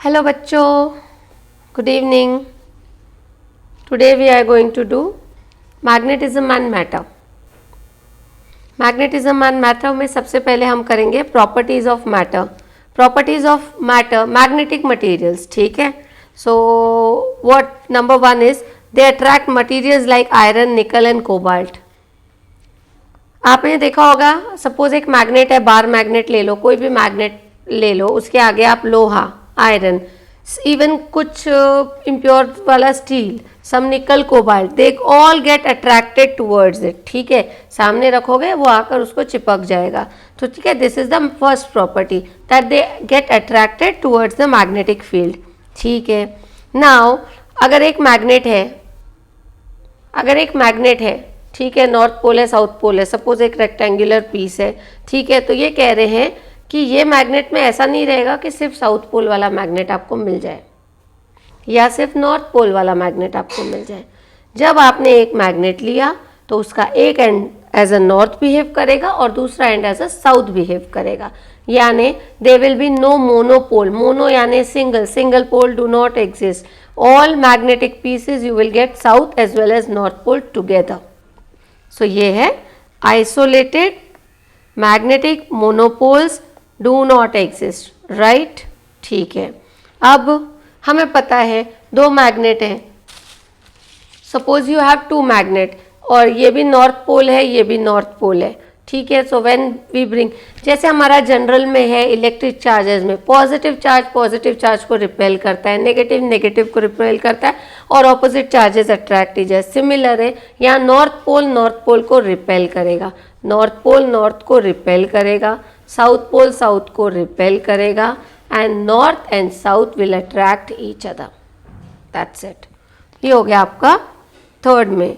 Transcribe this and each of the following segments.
Hello बच्चों, good evening. Today we are going to do magnetism and matter. Magnetism and matter में सबसे पहले हम करेंगे properties of matter. Properties of matter, magnetic materials, ठीक है. So what number one is they attract materials like iron, nickel and cobalt. आपने देखा होगा, सपोज एक मैग्नेट है, बार मैग्नेट ले लो, कोई भी मैग्नेट ले लो, उसके आगे आप लोहा, आयरन, इवन कुछ इम्प्योर वाला स्टील, सम निकल, cobalt, they all get attracted towards it. ठीक है, सामने रखोगे वो आकर उसको चिपक जाएगा. तो ठीक है, this is the first property that they get attracted towards the magnetic field. ठीक है, नाउ अगर एक मैग्नेट है, ठीक है, नॉर्थ पोल है, साउथ पोल है, सपोज एक रेक्टेंगुलर पीस है. ठीक है, तो ये कह रहे हैं कि ये मैग्नेट में ऐसा नहीं रहेगा कि सिर्फ साउथ पोल वाला मैग्नेट आपको मिल जाए या सिर्फ नॉर्थ पोल वाला मैग्नेट आपको मिल जाए. जब आपने एक मैग्नेट लिया तो उसका एक end as a north behave करेगा और दूसरा end as a south behave करेगा. यानी they will be no monopole. Mono यानी single pole do not exist. All magnetic pieces you will get south as well as north pole together. So ये है isolated magnetic monopoles do not exist, right. ठीक है, अब हमें पता है दो मैग्नेट हैं. Suppose you have two magnet और ये भी नॉर्थ पोल है, ये भी नॉर्थ पोल है. ठीक है, सो व्हेन वी ब्रिंग, जैसे हमारा जनरल में है इलेक्ट्रिक चार्जेस में, पॉजिटिव चार्ज को रिपेल करता है, नेगेटिव को रिपेल करता है और ऑपोजिट चार्जेस अट्रैक्ट कीजिए. सिमिलर है, यहाँ नॉर्थ पोल को रिपेल करेगा, नॉर्थ पोल नॉर्थ को रिपेल करेगा, साउथ पोल साउथ को रिपेल करेगा and north and south will attract each other. That's it. ये हो गया आपका थर्ड में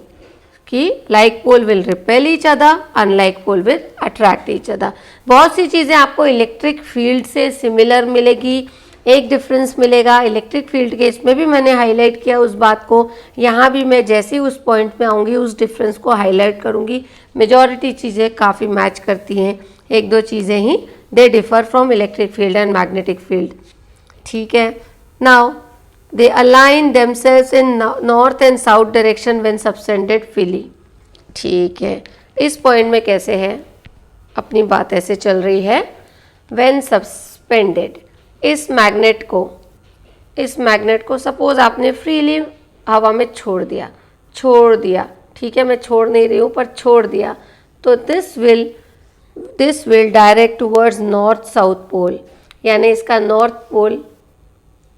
कि like pole will repel each other, unlike pole will attract each other. बहुत सी चीज़ें आपको इलेक्ट्रिक फील्ड से सिमिलर मिलेगी. एक डिफरेंस मिलेगा इलेक्ट्रिक फील्ड के, इसमें भी मैंने हाईलाइट किया उस बात को. यहाँ भी मैं जैसे ही उस पॉइंट में आऊँगी उस डिफरेंस को हाईलाइट करूँगी. मेजॉरिटी चीज़ें काफ़ी मैच करती हैं, एक दो चीज़ें ही they differ from electric field and magnetic field. ठीक है, now they align themselves in north and south direction when suspended freely. ठीक है, इस पॉइंट में कैसे है, अपनी बात ऐसे चल रही है. व्हेन सस्पेंडेड, इस मैग्नेट को सपोज आपने फ्रीली हवा में छोड़ दिया. ठीक है, मैं छोड़ नहीं रही हूँ पर छोड़ दिया, तो this will direct towards north south pole. यानी इसका नॉर्थ पोल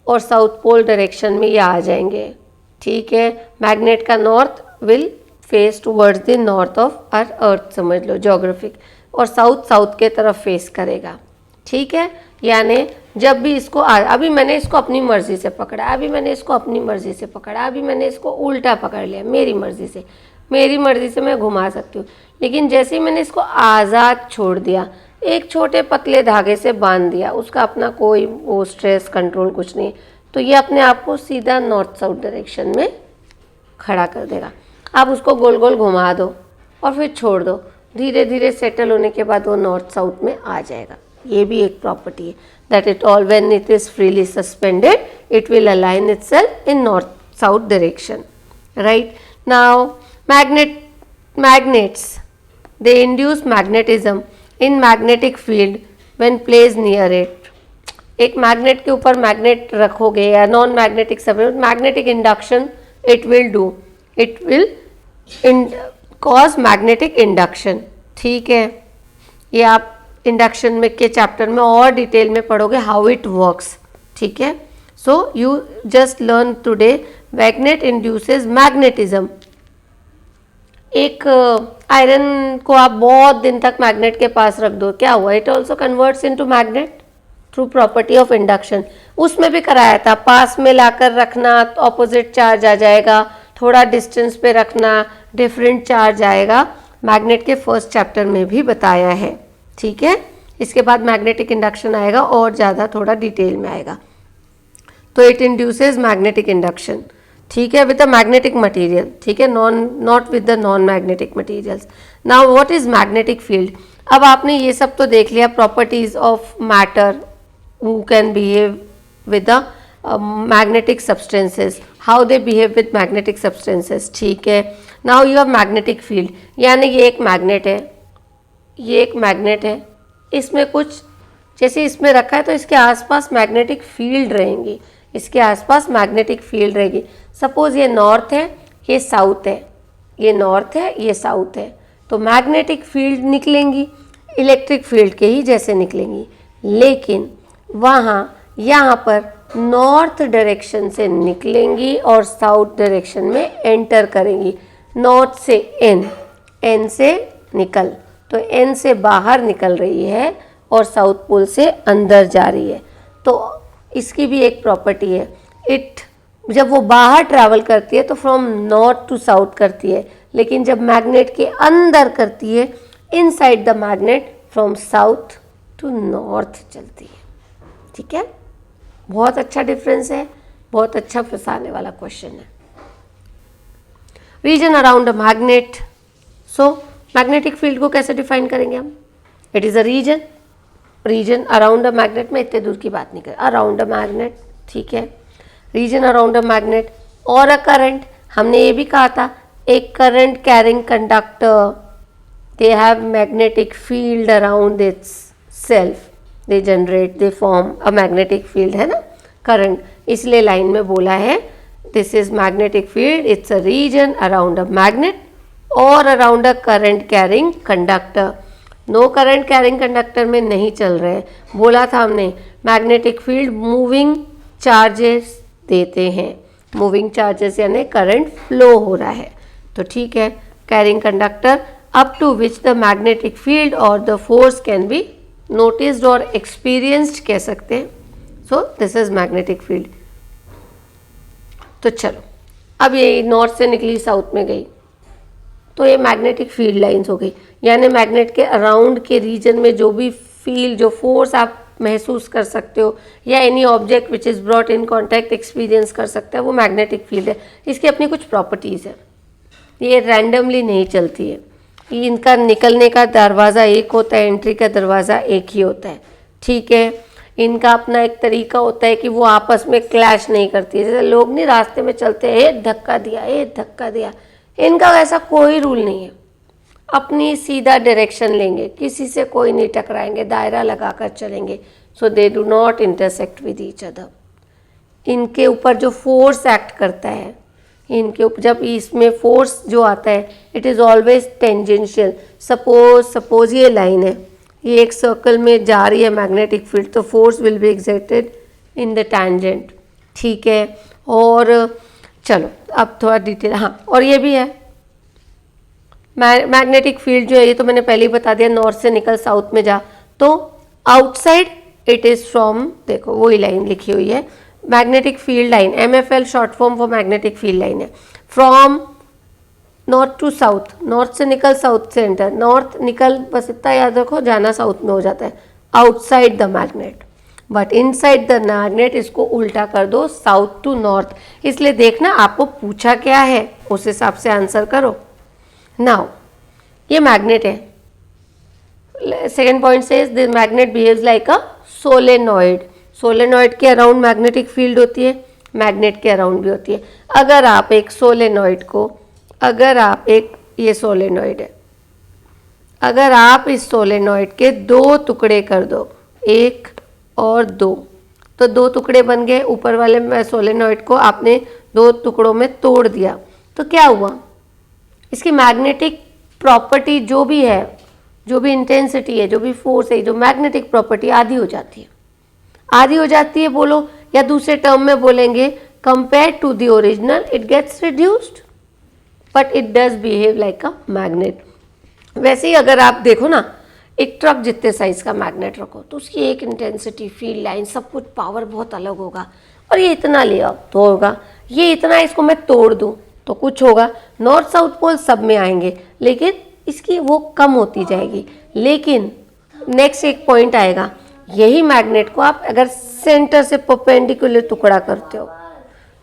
और साउथ पोल डायरेक्शन में ये आ जाएंगे. ठीक है, मैग्नेट का north will face towards the north of earth, समझ लो ज्योग्राफिक, और साउथ के तरफ फेस करेगा. ठीक है, यानी जब भी इसको अभी मैंने इसको अपनी मर्जी से पकड़ा, अभी मैंने इसको उल्टा पकड़ लिया, मेरी मर्जी से मैं घुमा सकती हूँ. लेकिन जैसे ही मैंने इसको आज़ाद छोड़ दिया, एक छोटे पतले धागे से बांध दिया, उसका अपना कोई वो स्ट्रेस कंट्रोल कुछ नहीं, तो ये अपने आप को सीधा नॉर्थ साउथ डायरेक्शन में खड़ा कर देगा. आप उसको गोल गोल घुमा दो और फिर छोड़ दो, धीरे धीरे सेटल होने के बाद वो नॉर्थ साउथ में आ जाएगा. ये भी एक प्रॉपर्टी है that it all when it is freely suspended it will align itself in north south direction, right. Now magnets they induce magnetism in magnetic field when placed near it. एक magnet के ऊपर magnet रखोगे या non magnetic substance, magnetic induction it will cause magnetic induction. ठीक है, ये आप induction में के चैप्टर में और डिटेल में पढ़ोगे हाउ इट वर्क्स. ठीक है, so you just learn today magnet induces magnetism. एक आयरन को आप बहुत दिन तक मैग्नेट के पास रख दो, क्या हुआ, it also converts into magnet through property of induction. उसमें भी कराया था, पास में लाकर रखना तो ऑपोजिट चार्ज आ जाएगा, थोड़ा डिस्टेंस पे रखना डिफरेंट चार्ज आएगा. मैग्नेट के फर्स्ट चैप्टर में भी बताया है. ठीक है, इसके बाद मैग्नेटिक इंडक्शन आएगा और ज़्यादा थोड़ा डिटेल में आएगा. तो इट इंड्यूसेस मैग्नेटिक इंडक्शन. ठीक है, विद द मैग्नेटिक मटेरियल. ठीक है, not with the non magnetic materials. Now what is magnetic field. अब आपने ये सब तो देख लिया, properties of matter who can behave with the magnetic substances, how they behave with magnetic substances, ठीक है। Now you have magnetic field, यानी ये एक मैग्नेट है, ये एक मैग्नेट है, इसमें कुछ जैसे इसमें रखा है तो इसके आसपास मैग्नेटिक फील्ड रहेंगी, इसके आसपास मैग्नेटिक फील्ड रहेगी। सपोज ये नॉर्थ है, ये साउथ है, ये नॉर्थ है, ये साउथ है, तो मैग्नेटिक फील्ड निकलेंगी इलेक्ट्रिक फील्ड के ही जैसे निकलेंगी, लेकिन वहाँ यहाँ पर नॉर्थ डायरेक्शन से निकलेंगी और साउथ डायरेक्शन में एंटर करेंगी। नॉर्थ से एन से निकल, तो एन से बाहर निकल रही है और साउथ पोल से अंदर जा रही है। तो इसकी भी एक प्रॉपर्टी है, जब वो बाहर ट्रैवल करती है तो फ्रॉम नॉर्थ टू साउथ करती है, लेकिन जब मैग्नेट के अंदर करती है inside the magnet from south to north चलती है, ठीक है। बहुत अच्छा डिफरेंस है, बहुत अच्छा फंसाने वाला क्वेश्चन है। Reason around a magnet, so magnetic field को कैसे डिफाइन करेंगे हम? It is a region around a magnet, में इतने दूर की बात नहीं कर, अराउंड अ मैग्नेट, ठीक है। रीजन अराउंड अ मैग्नेट और अ करंट, हमने ये भी कहा था एक current carrying conductor, they have magnetic field around itself, they form a magnetic field, है ना करंट, इसलिए लाइन में बोला है this is magnetic field, it's a region around a magnet और around a current carrying conductor. No current carrying conductor में नहीं चल रहे, बोला था हमने मैग्नेटिक फील्ड मूविंग चार्जेस देते हैं, मूविंग चार्जेस यानी करंट फ्लो हो रहा है, तो ठीक है। Carrying conductor up to which the magnetic field और the force can be noticed और एक्सपीरियंस्ड कह सकते हैं। So this is magnetic field. तो चलो अब ये नॉर्थ से निकली साउथ में गई, तो ये मैग्नेटिक फील्ड लाइंस हो गई, यानी मैग्नेट के अराउंड के रीजन में जो भी फील्ड, जो फोर्स आप महसूस कर सकते हो या any object which is brought in contact experience कर सकता है, वो मैग्नेटिक फील्ड है। इसकी अपनी कुछ प्रॉपर्टीज़ है, ये रैंडमली नहीं चलती है, इनका निकलने का दरवाज़ा एक होता है, एंट्री का दरवाज़ा एक ही होता है, ठीक है। इनका अपना एक तरीका होता है कि वो आपस में क्लैश नहीं करती है, जैसे लोग नहीं रास्ते में चलते हैं धक्का दिया, इनका वैसा कोई रूल नहीं है, अपनी सीधा डायरेक्शन लेंगे, किसी से कोई नहीं टकराएंगे, दायरा लगाकर चलेंगे। So they do not intersect with each other. इनके ऊपर जो फोर्स एक्ट करता है, इनके ऊपर जब इसमें फोर्स जो आता है it is always tangential. Suppose ये लाइन है, ये एक सर्कल में जा रही है मैग्नेटिक फील्ड, तो force will be exerted in the tangent, ठीक है। और चलो अब थोड़ा डिटेल, हाँ और ये भी है मैग्नेटिक फील्ड जो है, ये तो मैंने पहले ही बता दिया, नॉर्थ से निकल साउथ में जा, तो आउटसाइड इट इज़ फ्रॉम, देखो वही लाइन लिखी हुई है magnetic field line, MFL short form for magnetic field line है, from north to south, north से निकल साउथ से एंटर, नॉर्थ निकल, बस इतना याद रखो, जाना साउथ में हो जाता है, outside the magnet, but inside the magnet इसको उल्टा कर दो साउथ टू नॉर्थ। इसलिए देखना आपको पूछा क्या है, उस हिसाब से आंसर करो। नाउ ये मैग्नेट है, सेकेंड पॉइंट से the magnet behaves like a solenoid, solenoid के अराउंड मैग्नेटिक फील्ड होती है, मैग्नेट के अराउंड भी होती है। अगर आप एक सोलेनॉइड को, अगर आप एक, ये सोलेनॉइड है, अगर आप इस सोलेनॉइड के दो टुकड़े कर दो, एक और दो, तो दो टुकड़े बन गए, ऊपर वाले सोलेनॉइड को आपने दो टुकड़ों में तोड़ दिया, तो क्या हुआ, इसकी मैग्नेटिक प्रॉपर्टी जो भी है, जो भी इंटेंसिटी है, जो भी फोर्स है, जो मैग्नेटिक प्रॉपर्टी आधी हो जाती है, आधी हो जाती है बोलो, या दूसरे टर्म में बोलेंगे compare to the original it gets reduced, but it does behave like a magnet. वैसे ही अगर आप देखो ना, एक ट्रक जितने साइज का मैग्नेट रखो तो उसकी एक इंटेंसिटी, फील्ड लाइन, सब कुछ पावर बहुत अलग होगा, और ये इतना लिया तो होगा, ये इतना, इसको मैं तोड़ दूँ तो कुछ होगा, नॉर्थ साउथ पोल सब में आएंगे, लेकिन इसकी वो कम होती जाएगी। लेकिन नेक्स्ट एक पॉइंट आएगा, यही मैग्नेट को आप अगर सेंटर से परपेंडिकुलर टुकड़ा करते हो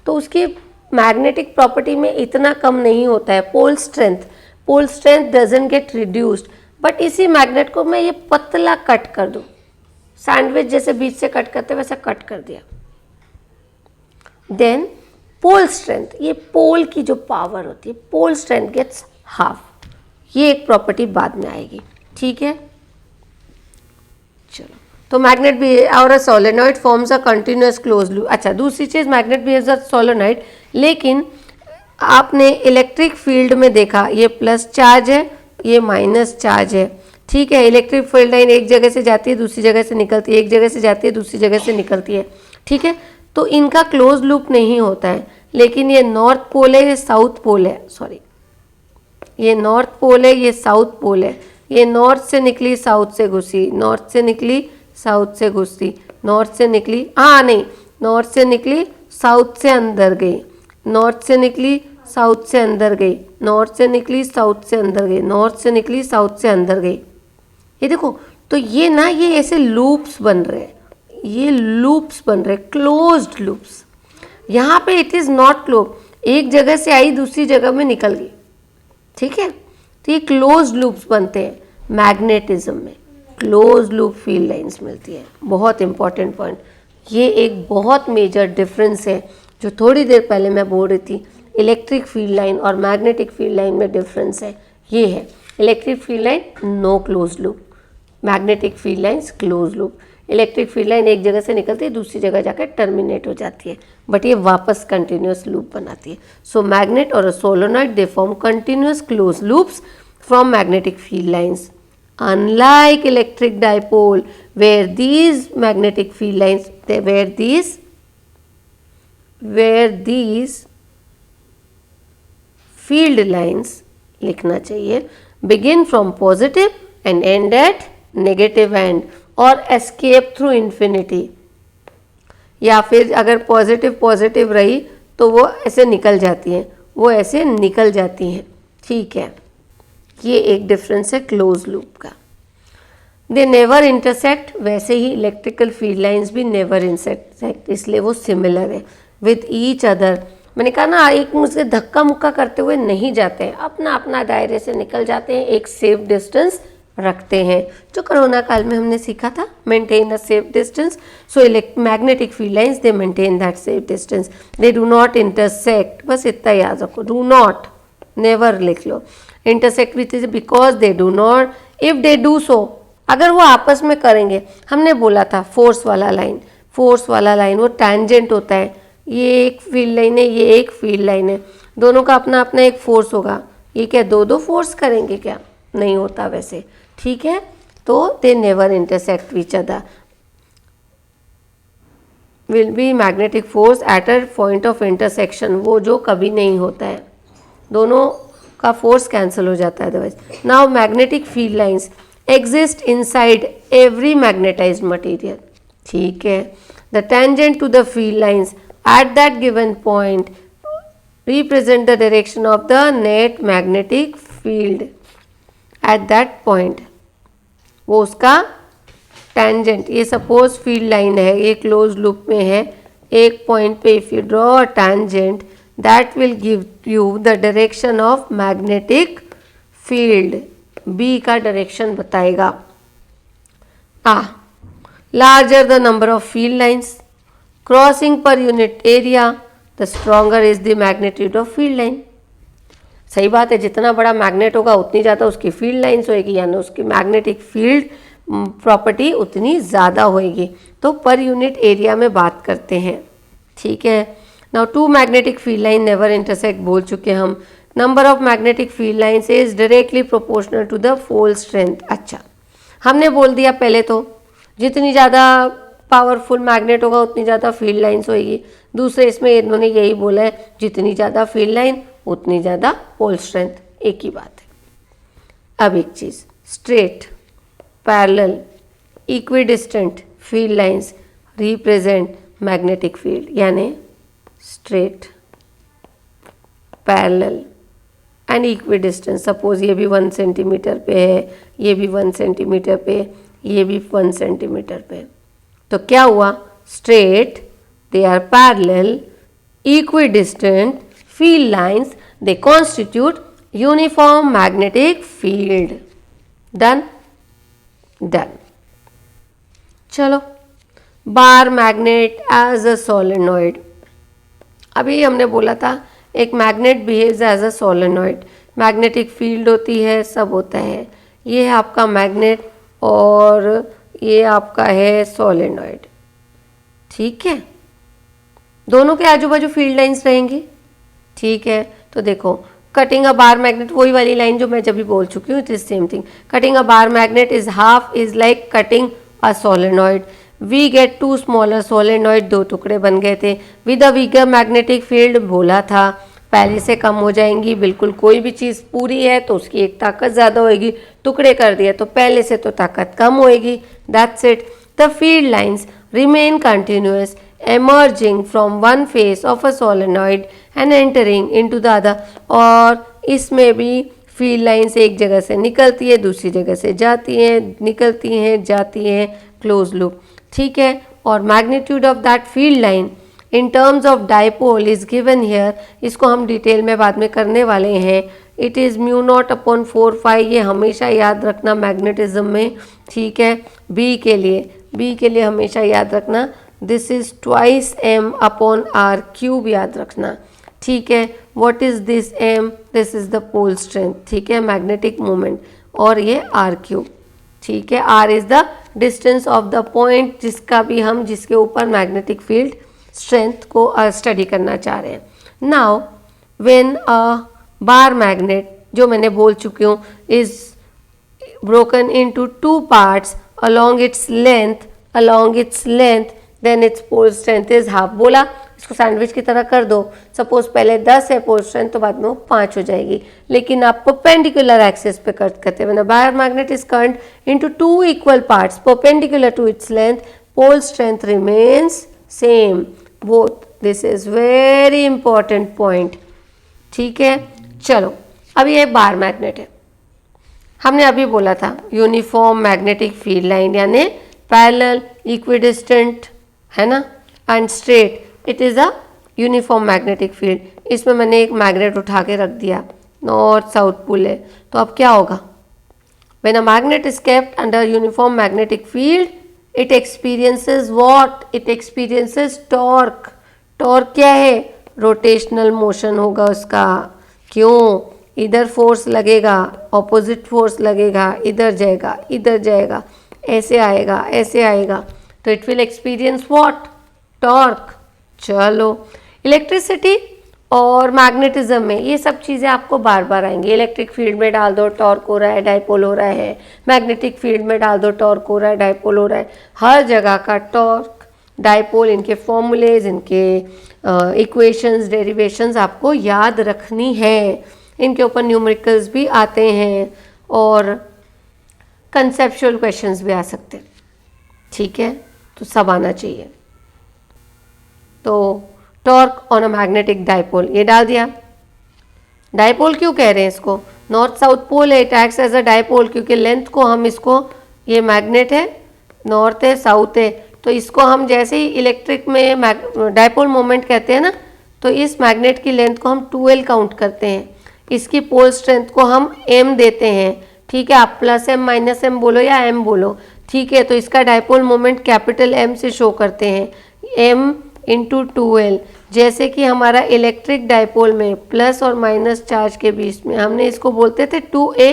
तो उसकी मैग्नेटिक प्रॉपर्टी में इतना कम नहीं होता है, pole strength doesn't get reduced, but इसी मैग्नेट को मैं ये पतला कट कर दूँ, सैंडविच जैसे बीच से कट करते वैसा कट कर दिया, देन पोल स्ट्रेंथ, ये पोल की जो पावर होती है, पोल स्ट्रेंथ गेट्स हाफ, ये एक प्रॉपर्टी बाद में आएगी, ठीक है। चलो, तो मैग्नेट भी और a solenoid forms a continuous close loop. अच्छा, दूसरी चीज़, मैग्नेट बिहेव्स अ सोलेनॉइड, लेकिन आपने इलेक्ट्रिक फील्ड में देखा ये प्लस चार्ज है, ये माइनस चार्ज है, ठीक है। इलेक्ट्रिक फील्ड लाइन एक जगह से जाती है दूसरी जगह से निकलती है, एक जगह से जाती है दूसरी जगह से निकलती है, ठीक है। तो इनका क्लोज लूप नहीं होता है, लेकिन ये नॉर्थ पोल है, ये साउथ पोल है, सॉरी, ये नॉर्थ पोल है, ये साउथ पोल है, ये नॉर्थ से निकली साउथ से घुसी, नॉर्थ से निकली साउथ से घुसी, नॉर्थ से निकली, हाँ नहीं, नॉर्थ से निकली साउथ से अंदर गई, नॉर्थ से निकली साउथ से अंदर गई, नॉर्थ से निकली साउथ से अंदर गई, नॉर्थ से निकली साउथ से अंदर गई। ये देखो, तो ये ना, ये ऐसे लूप्स बन रहे हैं, ये लूप्स बन रहे, क्लोज्ड लूप्स। यहाँ पे इट इज़ नॉट क्लोज, एक जगह से आई दूसरी जगह में निकल गई, ठीक है। तो ये क्लोज्ड लूप्स बनते हैं मैग्नेटिज्म में, क्लोज लूप फील्ड लाइंस मिलती है। बहुत इंपॉर्टेंट पॉइंट, ये एक बहुत मेजर डिफरेंस है जो थोड़ी देर पहले मैं बोल रही थी, इलेक्ट्रिक फील्ड लाइन और मैग्नेटिक फील्ड लाइन में डिफरेंस है, ये है। Electric field line no close loop, magnetic field lines close loop. Electric field line एक जगह से निकलती है दूसरी जगह जाकर टर्मिनेट हो जाती है, बट ये वापस कंटिन्यूस लूप बनाती है। सो मैग्नेट और solenoid they form continuous close loops from magnetic field lines, unlike electric dipole where these magnetic field lines where these field lines लिखना चाहिए begin from positive and end at negative end और escape through infinity, या फिर अगर positive रही तो वो ऐसे निकल जाती हैं, वो ऐसे निकल जाती हैं, ठीक है। ये एक डिफरेंस है क्लोज लूप का। दे नेवर इंटरसेक्ट, वैसे ही इलेक्ट्रिकल फील्ड लाइंस भी नेवर इंटरसेक्ट, इसलिए वो सिमिलर है विद ईच अदर। मैंने कहा ना, एक मुझसे धक्का मुक्का करते हुए नहीं जाते हैं, अपना अपना दायरे से निकल जाते हैं, एक सेफ डिस्टेंस रखते हैं, जो कोरोना काल में हमने सीखा था, maintain a safe distance. So magnetic field lines they maintain that safe distance, they do not intersect, बस इतना याद रखो, डू नॉट, नेवर लिख लो, intersect with is because they do not, if they do so, अगर वो आपस में करेंगे, हमने बोला था फोर्स वाला लाइन वो टैंजेंट होता है, ये एक फील्ड लाइन है, ये एक फील्ड लाइन है, दोनों का अपना अपना एक फोर्स होगा, ये क्या दो फोर्स करेंगे क्या, नहीं होता वैसे, ठीक है। तो they never intersect which other, will be magnetic force at a point of intersection, वो जो कभी नहीं होता है, दोनों का फोर्स कैंसिल हो जाता है otherwise. Now magnetic field lines exist inside every magnetized material, ठीक है। The tangent to the field lines at that given point represent the direction of the net magnetic field at that point, वो उसका tangent, ये suppose field line है, ये closed loop में है, एक point पे if you draw a tangent that will give you the direction of magnetic field, B का डायरेक्शन बताएगा। Larger the number of field lines crossing per unit area the stronger is the magnitude of field line. सही बात है, जितना बड़ा magnet होगा उतनी ज़्यादा उसकी फील्ड लाइंस होएगी, यानी उसकी मैग्नेटिक फील्ड प्रॉपर्टी उतनी ज़्यादा होएगी। तो पर यूनिट एरिया में बात करते हैं, ठीक है। Now two magnetic field line never intersect बोल चुके हम। Number of magnetic field lines is directly proportional to the pole strength. अच्छा, हमने बोल दिया पहले तो, जितनी ज़्यादा पावरफुल मैग्नेट होगा उतनी ज़्यादा फील्ड लाइंस होएगी। दूसरे इसमें इन्होंने यही बोला है, जितनी ज़्यादा फील्ड लाइन उतनी ज़्यादा पोल स्ट्रेंथ, एक ही बात है। अब एक चीज़, straight, parallel, equidistant field lines represent magnetic field, यानी straight, parallel and equidistance. Suppose ये भी 1 सेंटीमीटर पे है, ये भी 1 सेंटीमीटर पे, ये भी 1 सेंटीमीटर पे, तो क्या हुआ, straight, they are parallel, equidistant field lines, they constitute uniform magnetic field. Done. चलो, bar magnet as a solenoid, अभी हमने बोला था एक magnet behaves as a solenoid, magnetic field होती है, सब होता है। ये है आपका मैग्नेट और ये आपका है सोलेनॉइड, ठीक है। दोनों के आजू बाजू फील्ड लाइंस रहेंगी, ठीक है। तो देखो कटिंग अ बार मैग्नेट, वही वाली लाइन जो मैं जब भी बोल चुकी हूँ, it is same thing. Cutting a bar magnet is half is like cutting a solenoid. We get two smaller solenoid, दो टुकड़े बन गए थे। With a weaker magnetic field, बोला था पहले से कम हो जाएंगी, बिल्कुल कोई भी चीज़ पूरी है तो उसकी एक ताकत ज़्यादा होएगी, टुकड़े कर दिया तो पहले से तो ताकत कम होएगी, that's it. The field lines remain continuous emerging from one face of a solenoid and entering into the other। और इसमें भी फील्ड लाइंस एक जगह से निकलती है, दूसरी जगह से जाती हैं, निकलती हैं, जाती हैं, क्लोज लूप, ठीक है। और magnitude of that field line in terms of dipole is given here, इसको हम डिटेल में बाद में करने वाले हैं। It is mu naught upon 4 ये हमेशा याद रखना मैग्नेटिज्म में, ठीक है। बी के लिए हमेशा याद रखना this is twice M upon R cube, याद रखना, ठीक है। What is this M, this is the pole strength, ठीक है, मैग्नेटिक मोमेंट, और ये आर क्यूब, ठीक है। R is the distance of the point जिसके ऊपर मैग्नेटिक फील्ड स्ट्रेंथ को स्टडी करना चाह रहे हैं। Now when a bar magnet, जो मैंने बोल चुकी हूँ, is broken into 2 parts along its length then its pole strength is half। बोला इसको सैंडविच की तरह कर दो, सपोज पहले 10 है पोल स्ट्रेंथ तो बाद में वो 5 हो जाएगी, लेकिन आप परपेंडिकुलर एक्सिस पे कट करते हैं। Bar magnet is cut into 2 equal parts perpendicular to its length, pole strength remains same both. This is very important point, ठीक है। चलो अब ये बार मैग्नेट है, हमने अभी बोला था यूनिफॉर्म मैग्नेटिक फील्ड लाइन यानी पैरेलल, इक्विडिस्टेंट, है ना, and straight, it is a uniform magnetic field. इसमें मैंने एक मैग्नेट उठा के रख दिया, नॉर्थ साउथ पोल है, तो अब क्या होगा, when a magnet is kept under uniform magnetic field it experiences what, it experiences torque. Torque क्या है, रोटेशनल मोशन होगा उसका, क्यों, इधर फोर्स लगेगा, ऑपोजिट फोर्स लगेगा, इधर जाएगा, ऐसे आएगा, तो it will experience what, torque. चलो इलेक्ट्रिसिटी और मैग्नेटिज्म में ये सब चीज़ें आपको बार बार आएंगी। इलेक्ट्रिक फील्ड में डाल दो टॉर्क हो रहा है, डाइपोल हो रहा है, मैग्नेटिक फील्ड में डाल दो टॉर्क हो रहा है, डाइपोल हो रहा है, हर जगह का टॉर्क, डाइपोल, इनके फॉर्मूलेज, इनके इक्वेशंस, डेरिवेशंस आपको याद रखनी है। इनके ऊपर न्यूमेरिकल्स भी आते हैं और कंसेप्चुअल क्वेश्चंस भी आ सकते हैं, ठीक है, तो सब आना चाहिए। तो torque on a magnetic dipole ये डाल दिया। डाइपोल क्यों कह रहे हैं इसको, नॉर्थ साउथ पोल है, it acts as a dipole, क्योंकि लेंथ को हम इसको, ये मैग्नेट है, नॉर्थ है, साउथ है, तो इसको हम जैसे ही इलेक्ट्रिक में डाइपोल मोमेंट कहते हैं ना, तो इस मैग्नेट की लेंथ को हम 2L काउंट करते हैं, इसकी पोल स्ट्रेंथ को हम M देते हैं, ठीक है। आप प्लस M माइनस M बोलो या M बोलो, ठीक है। तो इसका डाइपोल मोमेंट कैपिटल M से शो करते हैं, M इंटू 2L। जैसे कि हमारा इलेक्ट्रिक डाइपोल में प्लस और माइनस चार्ज के बीच में हमने इसको बोलते थे 2A,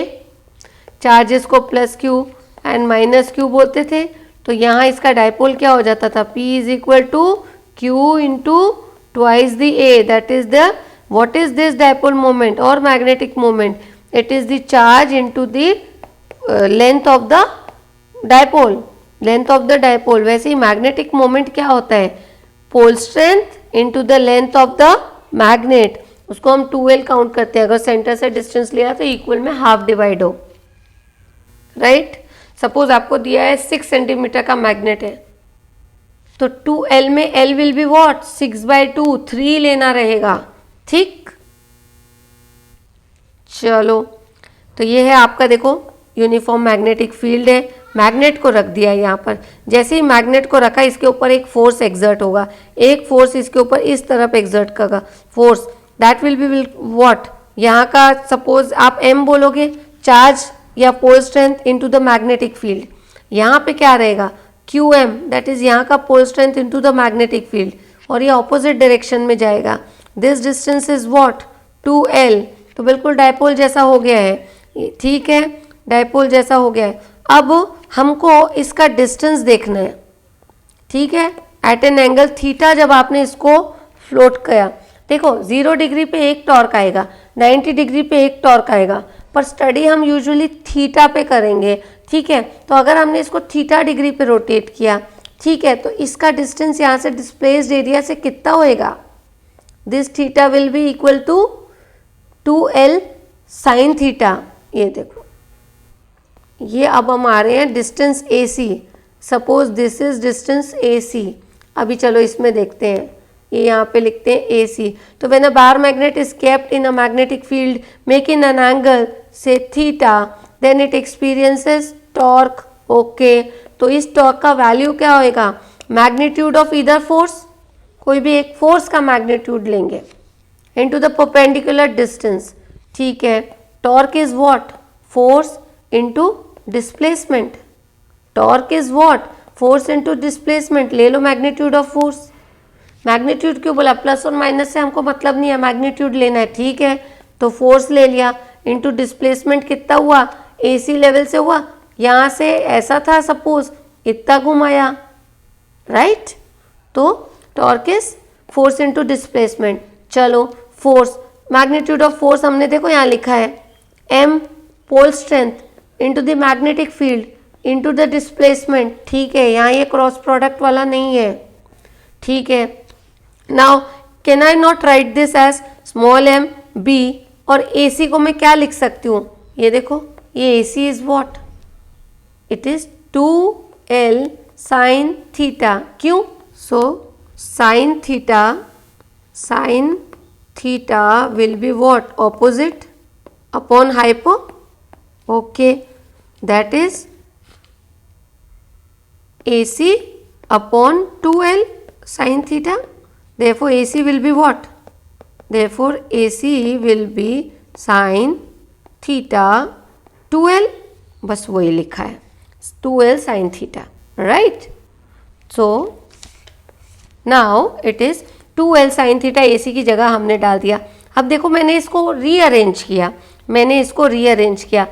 चार्जेस को plus Q and minus Q बोलते थे, तो यहाँ इसका डाइपोल क्या हो जाता था, P is equal to Q into twice the A, that is the, what is this dipole moment or magnetic moment, it is the charge into the length of the dipole, वैसे ही magnetic moment क्या होता है, pole strength into the length of the magnet, उसको हम 2L count करते हैं। अगर centre से डिस्टेंस लिया तो इक्वल में हाफ डिवाइड हो, राइट। सपोज आपको दिया है 6 सेंटीमीटर का मैग्नेट है, तो 2L में L विल बी व्हाट, 6/2, 3 लेना रहेगा, ठीक। चलो तो ये है आपका, देखो यूनिफॉर्म मैग्नेटिक फील्ड है, मैग्नेट को रख दिया यहाँ पर, जैसे ही मैग्नेट को रखा इसके ऊपर एक फोर्स एक्सर्ट होगा, एक फोर्स इसके ऊपर इस तरफ एक्सर्ट करेगा force, that will be what, यहाँ का सपोज आप M बोलोगे, चार्ज या pole strength into the magnetic field, यहाँ पे क्या रहेगा QM, दैट इज यहाँ का pole strength into the magnetic field, और ये ऑपोजिट डायरेक्शन में जाएगा। This distance is what 2L, तो बिल्कुल डायपोल जैसा हो गया है, ठीक है, डायपोल जैसा हो गया है। अब हमको इसका डिस्टेंस देखना है, ठीक है, एट एन एंगल थीटा। जब आपने इसको फ्लोट किया, देखो 0 डिग्री पे एक टॉर्क आएगा, 90 डिग्री पे एक टॉर्क आएगा, पर स्टडी हम यूजुअली थीटा पे करेंगे, ठीक है। तो अगर हमने इसको थीटा डिग्री पे रोटेट किया, ठीक है, तो इसका डिस्टेंस यहाँ से डिस्प्लेस्ड एरिया से कितना होएगा? This theta will be equal to 2L sine theta. ये देखो, ये अब हम आ रहे हैं distance AC। Suppose this is distance AC। अभी चलो इसमें देखते हैं, ये यहाँ पे लिखते हैं AC। तो when a bar magnet is kept in a magnetic field making an angle से theta, then it experiences torque. Okay, तो इस टॉर्क का वैल्यू क्या होएगा? मैग्नीट्यूड ऑफ ईदर फोर्स, कोई भी एक फोर्स का मैग्नीट्यूड लेंगे, इनटू द परपेंडिकुलर डिस्टेंस, ठीक है। Torque is what? Force into displacement. Torque is what? Force into displacement. ले लो मैग्नीट्यूड ऑफ फोर्स। मैग्नीट्यूड क्यों बोला? प्लस और माइनस से हमको मतलब नहीं है, मैग्नीट्यूड लेना है, ठीक है। तो फोर्स ले लिया, इनटू डिस्प्लेसमेंट कितना हुआ? AC लेवल से हुआ, यहाँ से ऐसा था सपोज, इतना घुमाया, राइट। तो torque is force into displacement. चलो फोर्स, मैग्नीट्यूड ऑफ फोर्स हमने देखो यहाँ लिखा है M pole strength into the magnetic field into the displacement, ठीक है। यहाँ ये क्रॉस प्रोडक्ट वाला नहीं है, ठीक है। Now can I not write this as small m b, और AC को मैं क्या लिख सकती हूँ? ये देखो, ये AC is what? It is 2L sine theta. क्यों? So sine theta will be what? Opposite upon hypo. Okay, that is AC upon 2L sin theta. Therefore AC will be what? Therefore AC will be sin theta 2L, बस वही लिखा है 2L sin theta, right? So now it is 2L sin theta। AC की जगह हमने डाल दिया। अब देखो मैंने इसको रीअरेंज किया,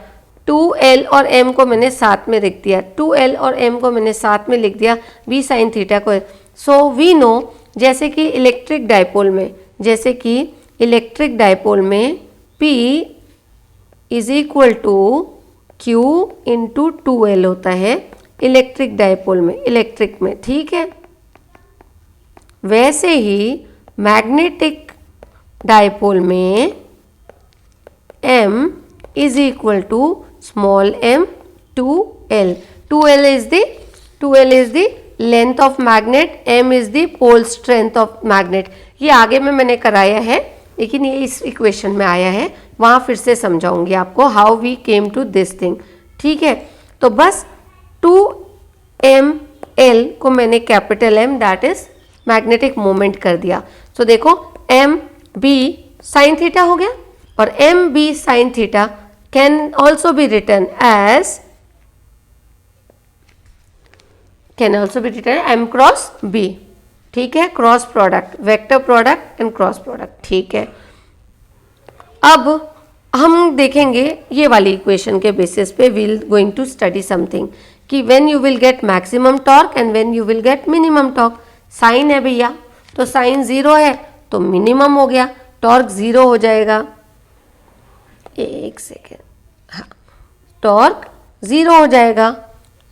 2L और M को मैंने साथ में लिख दिया, 2L और M को मैंने साथ में लिख दिया, V साइन थीटा को। सो वी नो, जैसे कि इलेक्ट्रिक डायपोल में P is equal to Q into 2L होता है इलेक्ट्रिक डायपोल में, इलेक्ट्रिक में, ठीक है। वैसे ही मैग्नेटिक डायपोल में M is equal to small m 2L. 2L is the length of magnet, M is the pole strength of magnet। ये आगे में मैंने कराया है, लेकिन ये इस इक्वेशन में आया है, वहाँ फिर से समझाऊंगी आपको how we came to this thing, ठीक है। तो बस 2mL को मैंने capital M that is magnetic moment कर दिया। तो देखो MB साइन थीटा हो गया, और MB sine theta can also be written as M cross B, ठीक है, cross product, vector product and cross product, ठीक है। अब हम देखेंगे ये वाली इक्वेशन के बेसिस पे we'll going to study something कि when you will get maximum torque and when you will get minimum torque. Sine है भैया, तो साइन 0 है तो मिनिमम हो गया, टॉर्क 0 हो जाएगा। एक सेकेंड, हाँ, टॉर्क 0 हो जाएगा।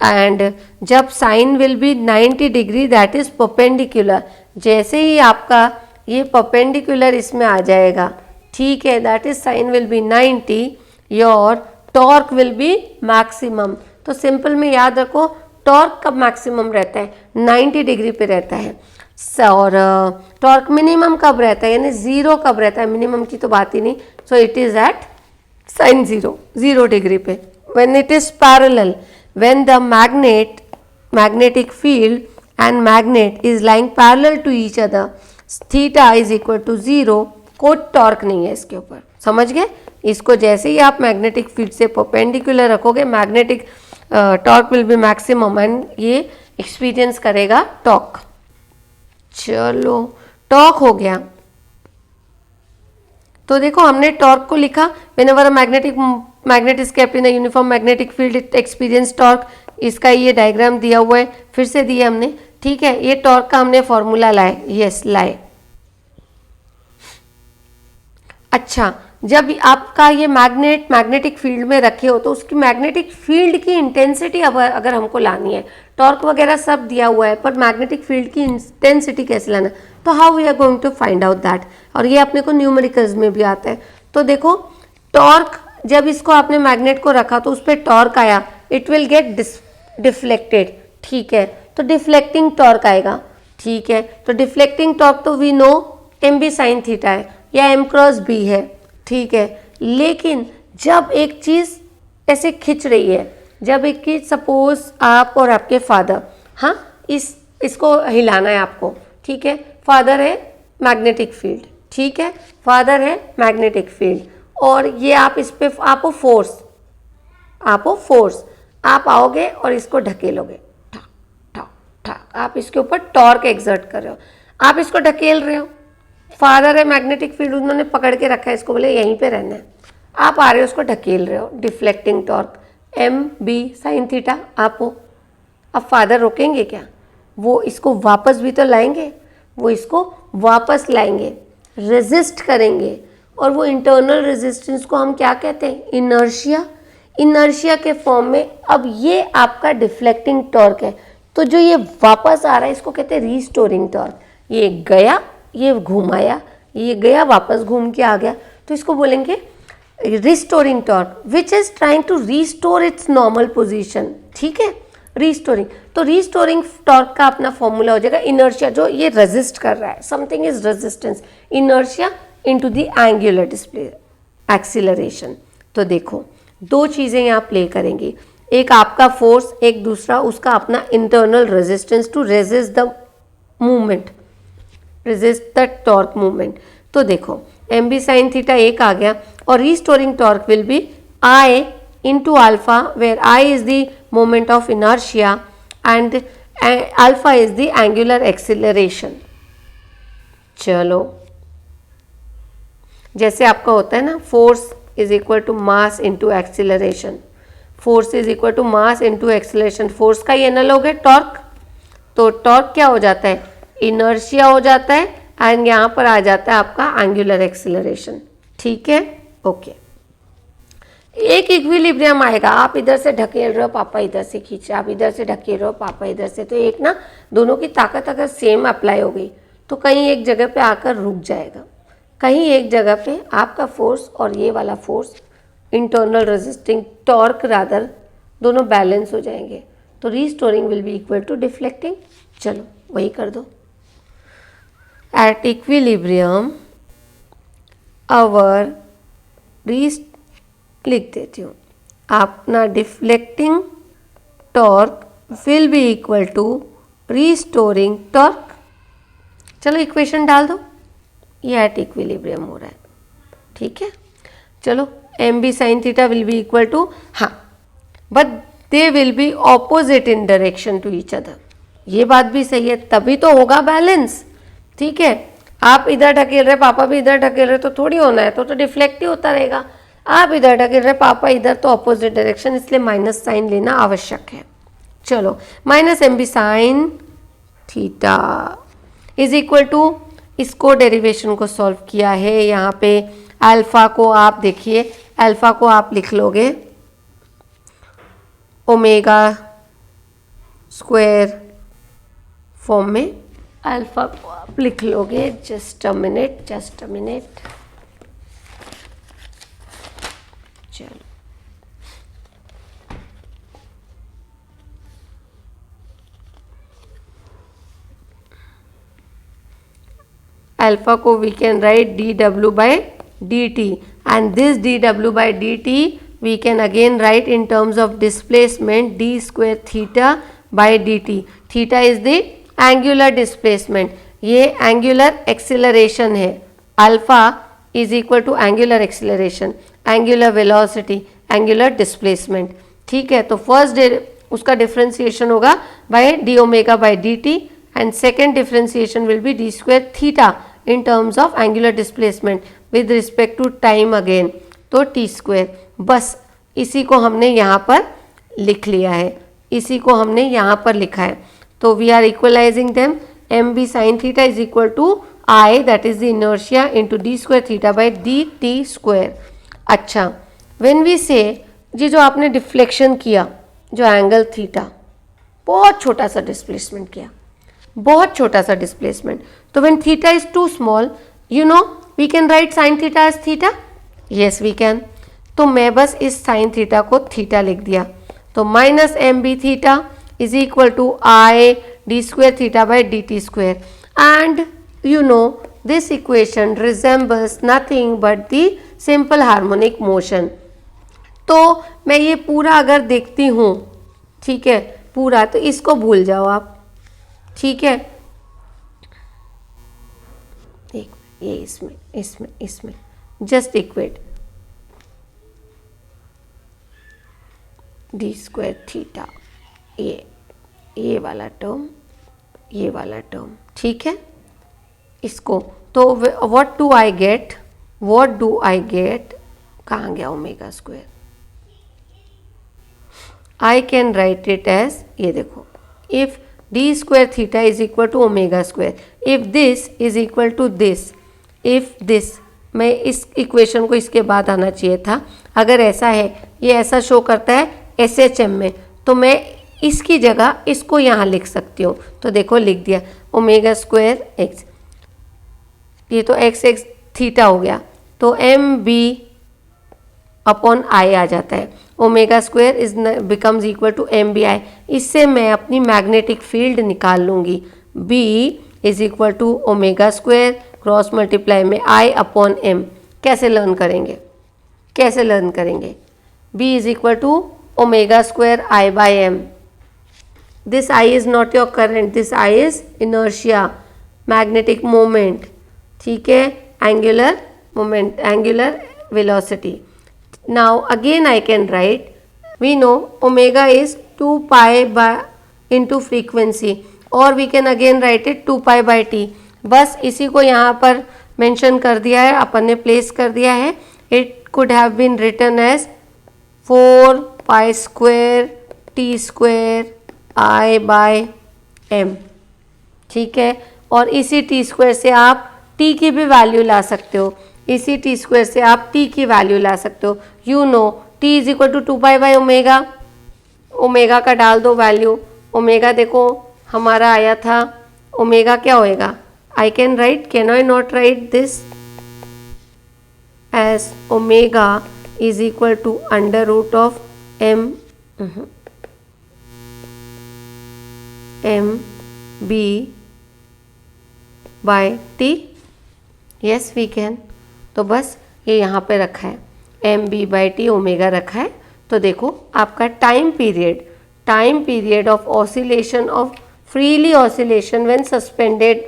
एंड जब sine will be 90 degree that is perpendicular, जैसे ही आपका ये परपेंडिकुलर इसमें आ जाएगा, ठीक है, that is sine will be 90, your torque will be maximum. तो सिंपल में याद रखो, टॉर्क कब मैक्सिमम रहता है? 90 डिग्री पे रहता है। और टॉर्क मिनिमम कब रहता है, यानी 0 कब रहता है? मिनिमम की तो बात ही नहीं। So it is at sine 0 degree पे। When it is parallel, when the magnetic field and magnet is lying parallel to each other, theta is equal to 0, कोई टॉर्क नहीं है इसके ऊपर, समझ गए? इसको जैसे ही आप मैग्नेटिक फील्ड से परपेंडिकुलर रखोगे, magnetic torque will be maximum and ये एक्सपीरियंस करेगा टॉर्क। चलो टॉर्क हो गया। तो देखो हमने टॉर्क को लिखा, whenever a magnet is kept in a uniform magnetic field it experience torque. इसका ये डायग्राम दिया हुआ है, फिर से दिया हमने, ठीक है। ये टॉर्क का हमने फॉर्मूला लाए, यस लाए। अच्छा, जब आपका ये मैग्नेटिक फील्ड में रखे हो तो उसकी मैग्नेटिक फील्ड की इंटेंसिटी अगर हमको लानी है, टॉर्क वगैरह सब दिया हुआ है, पर मैग्नेटिक फील्ड की इंटेंसिटी कैसे लाना, तो how we are going to find out that. और ये अपने को न्यूमेरिकल्स में भी आता है। तो देखो टॉर्क, जब इसको आपने मैग्नेट को रखा तो उस पर टॉर्क आया, इट विल गेट डिफ्लेक्टेड, ठीक है। तो डिफ्लेक्टिंग टॉर्क आएगा, ठीक है। तो डिफ्लेक्टिंग टॉर्क तो we know M B sine theta है या एम क्रॉस बी है, ठीक है। लेकिन जब एक चीज़ ऐसे खिंच रही है, जब एक चीज सपोज आप और आपके फादर, हाँ, इसको हिलाना है आपको, ठीक है। फादर है मैग्नेटिक फील्ड, ठीक है, फादर है मैग्नेटिक फील्ड, और ये आप इस पे आपको फोर्स आप आओगे और इसको ढकेलोगे, ठक ठक ठक, आप इसके ऊपर टॉर्क एक्सर्ट कर रहे हो, आप इसको ढकेल रहे हो। फादर है मैग्नेटिक फील्ड, उन्होंने पकड़ के रखा है इसको, बोले यहीं पे रहना है, आप आ रहे हो उसको ढकेल रहे हो, deflecting torque M B sine theta आप हो। अब फादर रोकेंगे क्या, वो इसको वापस भी तो लाएंगे, वो इसको वापस लाएंगे, रेजिस्ट करेंगे, और वो इंटरनल रेजिस्टेंस को हम क्या कहते हैं, इनर्शिया। इनर्शिया के फॉर्म में अब ये आपका डिफ्लेक्टिंग टॉर्क है, तो जो ये वापस आ रहा है इसको कहते हैं रीस्टोरिंग टॉर्क। ये गया, ये घुमाया, ये गया वापस घूम के आ गया, तो इसको बोलेंगे restoring torque, which is trying to restore its normal position, ठीक है, रिस्टोरिंग। तो रिस्टोरिंग टॉर्क का अपना फॉर्मूला हो जाएगा इनर्शिया, जो ये रेजिस्ट कर रहा है, something is resistance, inertia into the angular display acceleration. तो देखो दो चीज़ें यहाँ प्ले करेंगी, एक आपका फोर्स, एक दूसरा उसका अपना internal resistance to resist the movement, resist the torque movement. तो देखो एम बी साइन थीटा एक आ गया, और restoring torque will be I into alpha, where I is the moment of inertia and alpha is the angular acceleration। चलो जैसे आपका होता है ना, force is equal to mass into acceleration, force is equal to mass into acceleration, force का ये analogue है torque. तो टॉर्क क्या हो जाता है, इनर्शिया हो जाता है, एंड यहाँ पर आ जाता है आपका एंगुलर एक्सीलरेशन, ठीक है, ओके। एक इक्विलिब्रियम आएगा, आप इधर से ढकेल रहे हो, पापा इधर से खींचे, आप इधर से ढकेल रहे हो, पापा इधर से, तो एक ना दोनों की ताकत अगर सेम अप्लाई हो गई तो कहीं एक जगह पे आकर रुक जाएगा, कहीं एक जगह पे आपका फोर्स और ये वाला force, internal resisting torque rather, दोनों बैलेंस हो जाएंगे, तो restoring will be equal to deflecting. चलो वही कर दो, एट इक्विलिब्रियम आवर लिख देती हूँ, अपना deflecting torque will be equal to restoring torque. चलो इक्वेशन डाल दो, ये एट इक्विलिब्रियम हो रहा है, ठीक है। चलो M B sine theta will be equal to, हाँ, but they will be opposite in direction to each other, ये बात भी सही है, तभी तो होगा बैलेंस, ठीक है। आप इधर ढकेल रहे, पापा भी इधर ढकेल रहे, तो थोड़ी होना है, तो डिफ्लेक्ट ही होता रहेगा। आप इधर ढकेल रहे, पापा इधर, तो अपोजिट डायरेक्शन, इसलिए माइनस साइन लेना आवश्यक है। चलो minus M B sine theta is equal to, इसको डेरिवेशन को सॉल्व किया है, यहाँ पे अल्फा को आप देखिए, अल्फा को आप लिख लोगे ओमेगा स्क्वायर फॉर्म में, अल्फा को आप लिख लोगे, just a minute, just a minute, चलो अल्फा को we can write dw by dt, and this dw by dt we can again write in terms of displacement d square theta by dt। theta is the angular displacement, ये angular acceleration है, alpha is equal to angular acceleration, angular velocity, angular displacement, ठीक है। तो first उसका differentiation होगा by D omega by D T, and second differentiation will be d square theta in terms of angular displacement with respect to time again, तो t square. बस इसी को हमने यहाँ पर लिख लिया है, इसी को हमने यहाँ पर लिखा है. तो we are equalising them. M B sine theta is equal to I, that is the inertia, into D square theta by D T square. अच्छा, व्हेन वी से ये जो आपने डिफ्लेक्शन किया, जो एंगल थीटा, बहुत छोटा सा डिस्प्लेसमेंट किया, बहुत छोटा सा डिस्प्लेसमेंट. तो when theta is too small, you know we can write sine theta as theta. Yes we can. तो मैं बस इस साइन थीटा को थीटा लिख दिया. तो minus M B theta is equal to I D square theta by D T square. And you know this equation resembles nothing but the simple harmonic motion. तो मैं ये पूरा अगर देखती हूँ, ठीक है, पूरा, तो इसको भूल जाओ आप, ठीक है. एक ये इसमें इसमें इसमें just equate D square theta, ये वाला टर्म, ये वाला टर्म, ठीक है. इसको तो व्हाट डू आई गेट, कहाँ गया omega square. I can write it as, ये देखो, if D square theta is equal to omega square, if this is equal to this, if this, मैं इस इक्वेशन को इसके बाद आना चाहिए था. अगर ऐसा है, ये ऐसा शो करता है एस एच एम में, तो मैं इसकी जगह इसको यहाँ लिख सकती हूँ. तो देखो लिख दिया ओमेगा स्क्वायर एक्स, ये तो एक्स एक्स थीटा हो गया, तो एम बी अपॉन आई आ जाता है. Omega square is becomes equal to M B I. इससे मैं अपनी मैग्नेटिक फील्ड निकाल लूँगी. B is equal to omega square cross multiply में आई अपॉन एम. कैसे लर्न करेंगे, कैसे लर्न करेंगे. B is equal to omega square I by M. This I is not your current, this I is inertia, magnetic moment, ठीक है, angular moment, angular velocity. Now again I can write, we know omega is 2 pi by into frequency, और we can again write it 2 pi by T. बस इसी को यहाँ पर mention कर दिया है, अपन ने प्लेस कर दिया है. It could have been written as 4 pi square T square I by M, ठीक है. और इसी टी स्क्वायर से आप टी की भी वैल्यू ला सकते हो, इसी टी स्क्वायर से आप टी की वैल्यू ला सकते हो. You know T is equal to 2 pi by omega, omega का डाल दो वैल्यू. ओमेगा देखो हमारा आया था, ओमेगा क्या होएगा, I can write, can I not write this as omega is equal to under root of M B by T. Yes we can. तो बस ये यहाँ पे रखा है, M B by T omega रखा है. तो देखो आपका time period of oscillation, of freely oscillation when suspended,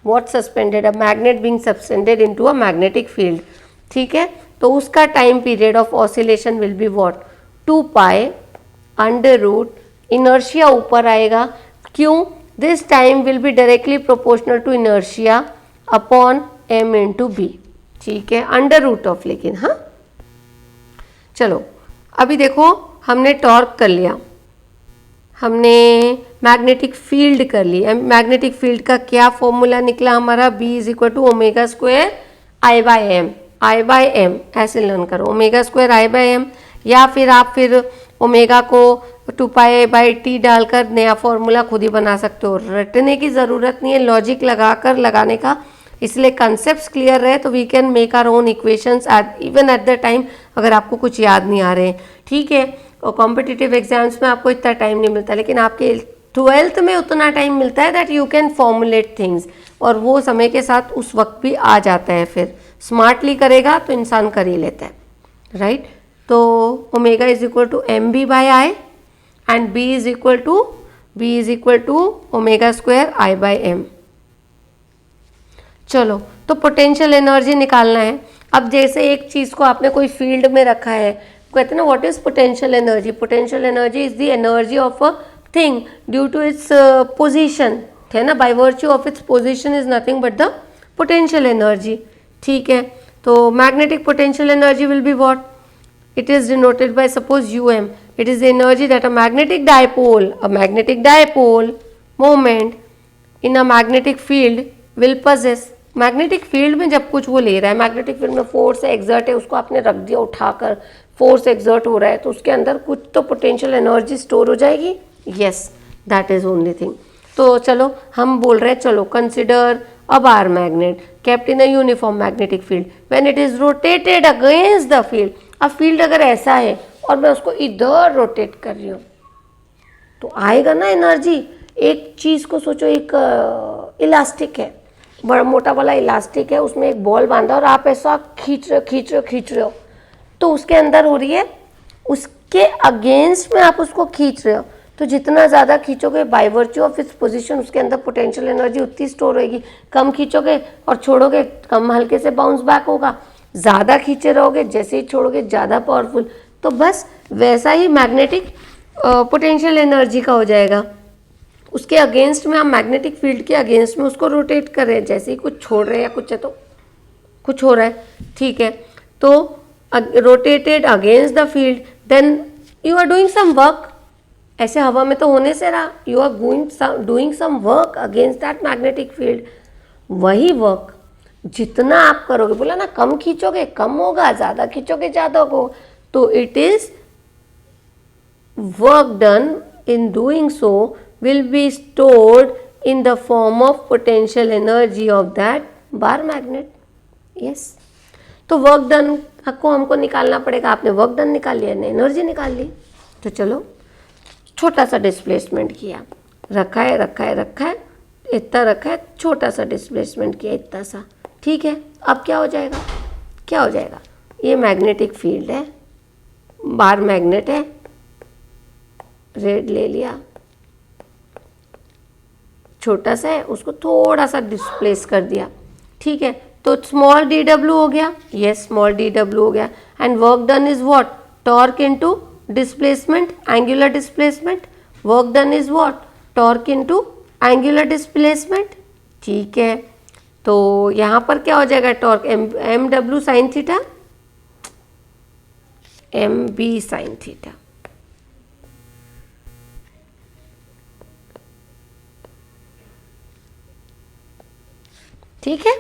what suspended, a magnet being suspended into a magnetic field, ठीक है. तो उसका time period of oscillation will be what, 2 pi under root, inertia ऊपर आएगा. क्यों, this time will be directly proportional to inertia upon M into B, ठीक है, under root of. लेकिन हाँ चलो अभी देखो, हमने टॉर्क कर लिया, हमने मैग्नेटिक फील्ड कर ली. मैग्नेटिक फील्ड का क्या फॉर्मूला निकला हमारा, B is equal to omega square I by M. I by M ऐसे लर्न करो, omega square I by M, या फिर आप फिर ओमेगा को 2 पाई बाई टी डालकर नया फॉर्मूला खुद ही बना सकते हो. रटने की ज़रूरत नहीं है, लॉजिक लगाकर लगाने का. इसलिए कंसेप्ट्स क्लियर रहे तो we can make our own equations even at the time, अगर आपको कुछ याद नहीं आ रहे हैं, ठीक है. और कॉम्पिटिटिव एग्जाम्स में आपको इतना टाइम नहीं मिलता, लेकिन आपके 12th में उतना टाइम मिलता है that you can formulate things, और वो समय के साथ उस वक्त भी आ जाता है. फिर स्मार्टली करेगा तो इंसान कर ही लेता है, राइट. तो omega is equal to M B by I and B is equal to omega square I by M. चलो तो पोटेंशियल एनर्जी निकालना है. अब जैसे एक चीज़ को आपने कोई फील्ड में रखा है, कहते हैं ना what is potential energy. Potential energy is the energy of a thing due to its position, है ना, by virtue of its position is nothing but the potential energy. ठीक है, तो magnetic potential energy will be what, it is denoted by suppose um, it is the energy that a magnetic dipole moment in a magnetic field will possess। Magnetic field में जब कुछ वो ले रहा है, मैग्नेटिक फील्ड में force है, exert है, उसको आपने रख दिया उठाकर, फोर्स एक्सर्ट हो रहा है, तो उसके अंदर कुछ तो पोटेंशियल एनर्जी स्टोर हो जाएगी। Yes, that is only thing. तो चलो हम बोल रहे हैं, चलो consider a bar magnet kept in a uniform magnetic field when it is rotated against the field। अब फील्ड अगर ऐसा है और मैं उसको इधर रोटेट कर रही हूँ तो आएगा ना एनर्जी। एक चीज़ को सोचो, एक इलास्टिक है, बड़ा मोटा वाला इलास्टिक है, उसमें एक बॉल बांधा और आप ऐसा खींच रहे हो तो उसके अंदर हो रही है, उसके अगेंस्ट में आप उसको खींच रहे हो, तो जितना ज़्यादा खींचोगे by virtue of its position उसके अंदर पोटेंशियल एनर्जी उतनी स्टोर होगी। कम खींचोगे और छोड़ोगे, कम हल्के से बाउंस बैक होगा। ज़्यादा खींचे रहोगे, जैसे ही छोड़ोगे ज़्यादा पावरफुल। तो बस वैसा ही मैग्नेटिक पोटेंशियल एनर्जी का हो जाएगा। उसके अगेंस्ट में, हम मैग्नेटिक फील्ड के अगेंस्ट में उसको रोटेट कर रहे हैं, जैसे ही कुछ छोड़ रहे हैं या कुछ है तो कुछ हो रहा है। ठीक है, तो rotated against the field, then you are doing some work. ऐसे हवा में तो होने से रहा, you are doing some work against that magnetic field. वही वर्क जितना आप करोगे, बोला ना कम खींचोगे कम होगा, ज़्यादा खींचोगे ज़्यादा होगा। तो it is work done in doing so will be stored in the form of potential energy of that bar magnet. Yes, तो वर्क डन को हमको निकालना पड़ेगा। आपने वर्क डन निकाल लिया, एनर्जी निकाल ली। तो चलो, छोटा सा डिस्प्लेसमेंट किया, रखा है, इतना रखा है, छोटा सा डिस्प्लेसमेंट किया, इतना सा। ठीक है, अब क्या हो जाएगा, ये मैग्नेटिक फील्ड है, बार मैग्नेट है, रेड ले लिया, छोटा सा है, उसको थोड़ा सा डिस्प्लेस कर दिया। ठीक है, तो स्मॉल डी डब्ल्यू हो गया। यस, स्मॉल डी डब्ल्यू हो गया। And work done is what, torque into displacement, angular displacement। work done is what, torque into angular displacement। ठीक है, तो यहाँ पर क्या हो जाएगा, torque M W sine theta, M B sine theta. ठीक है,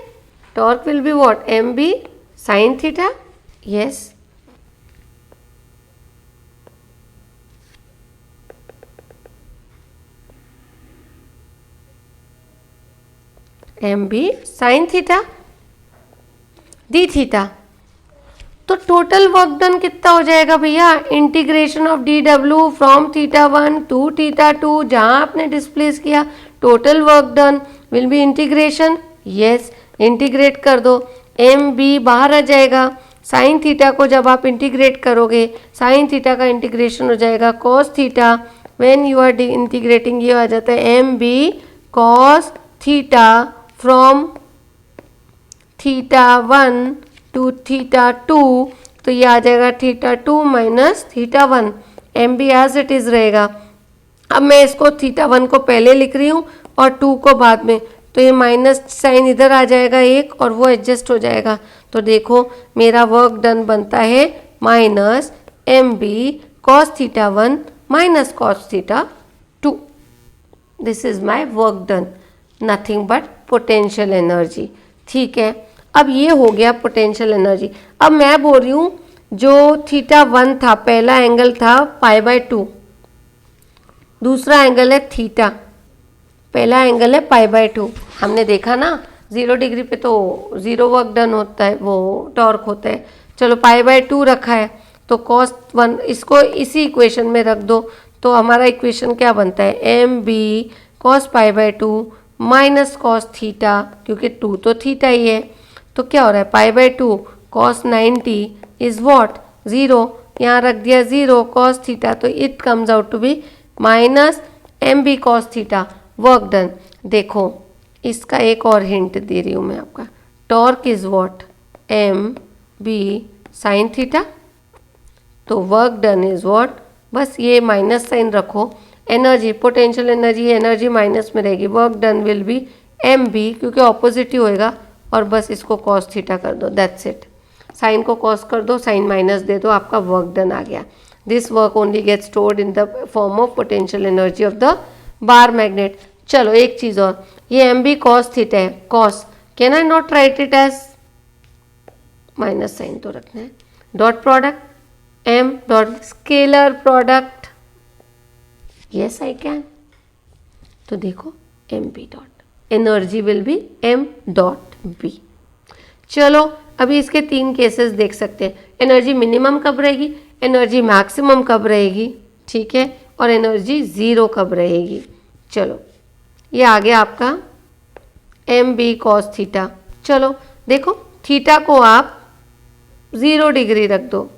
torque will be what, M B sine theta. Yes, M B sine theta D theta. तो टोटल वर्क डन कितना हो जाएगा भैया, integration of D W from θ1 to θ2, जहाँ आपने displace किया, total work done will be integration. Yes, integrate कर दो, एम बी बाहर आ जाएगा। साइन थीटा को जब आप इंटीग्रेट करोगे, साइन थीटा का इंटीग्रेशन हो जाएगा cos theta. When you are integrating, ये आ जाता है M B cos theta from θ1 to θ2, तो ये आ जाएगा θ2 minus θ1, M B as it is रहेगा। अब मैं इसको θ1 को पहले लिख रही हूँ और 2 को बाद में, तो ये माइनस साइन इधर आ जाएगा एक और वो एडजस्ट हो जाएगा। तो देखो मेरा वर्क डन बनता है minus M B cos θ1 minus cos θ2। This is my work done, nothing but potential energy. ठीक है, अब ये हो गया पोटेंशियल एनर्जी। अब मैं बोल रही हूँ जो θ1 था, पहला एंगल था π/2, दूसरा एंगल है थीटा, पहला एंगल है π/2। हमने देखा ना 0 डिग्री पे तो 0 वर्क डन होता है, वो टॉर्क होता है। चलो π/2 रखा है तो cos 1, इसको इसी इक्वेशन में रख दो, तो हमारा इक्वेशन क्या बनता है, M B cos π/2 minus cos theta, क्योंकि 2 तो थीटा ही है, तो क्या हो रहा है π/2 कॉस 90 इज व्हाट 0, यहाँ रख दिया 0 कॉस थीटा, तो it comes out to be minus M B cos theta. Work done, देखो इसका एक और हिंट दे रही हूँ मैं आपका, torque is what M B sine theta, तो वर्क डन इज व्हाट, बस ये माइनस साइन रखो, एनर्जी, पोटेंशियल एनर्जी माइनस में रहेगी, work done will be M B, क्योंकि ऑपोजिट ही होएगा, और बस इसको कॉस थीटा कर दो, दैट्स इट। साइन को कॉस कर दो, साइन माइनस दे दो, आपका वर्क डन आ गया। This work only get stored in the form of potential energy of the bar magnet. चलो एक चीज और, ये एम बी कॉस थीटा है, cos, can I not write it as, minus sine तो रखना है, dot product M dot scalar product, yes I can. तो देखो M B dot energy will be M dot B. चलो अभी इसके 3 cases देख सकते हैं, एनर्जी मिनिमम कब रहेगी, एनर्जी मैक्सिमम कब रहेगी, ठीक है, और एनर्जी 0 कब रहेगी। चलो ये आ गया आपका एम बी कॉस थीटा। चलो देखो थीटा को आप 0 डिग्री रख दो,